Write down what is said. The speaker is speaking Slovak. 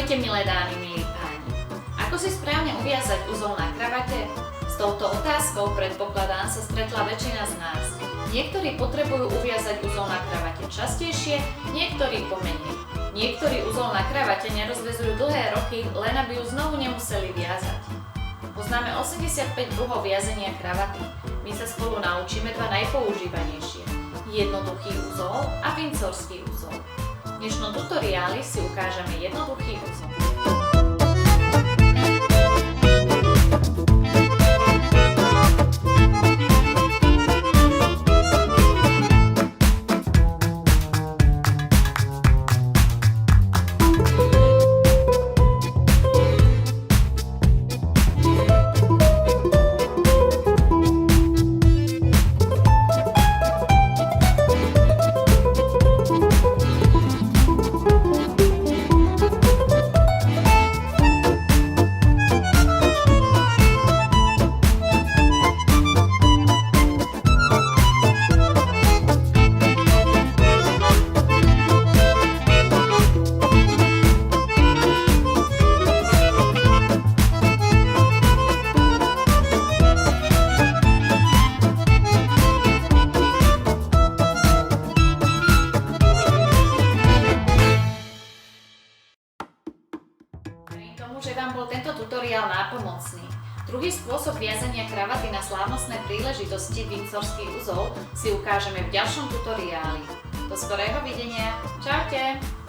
Ahojte milé dámy, milí páni. Ako si správne uviazať uzol na kravate? S touto otázkou predpokladám sa stretla väčšina z nás. Niektorí potrebujú uviazať uzol na kravate častejšie, niektorí pomenej. Niektorí uzol na kravate nerozvezujú dlhé roky, len aby ju znovu nemuseli viazať. Poznáme 85 druhov viazenia kravaty. My sa spolu naučíme dva najpoužívanejšie. Jednoduchý uzol a vincorský uzol. V dnešnom tutoriáli si ukážeme jednoduchý uzol. Že vám bol tento tutoriál nápomocný. Druhý spôsob viazania kravaty na slávnostné príležitosti, vincorský uzol, si ukážeme v ďalšom tutoriáli. Do skorého videnia. Čaute!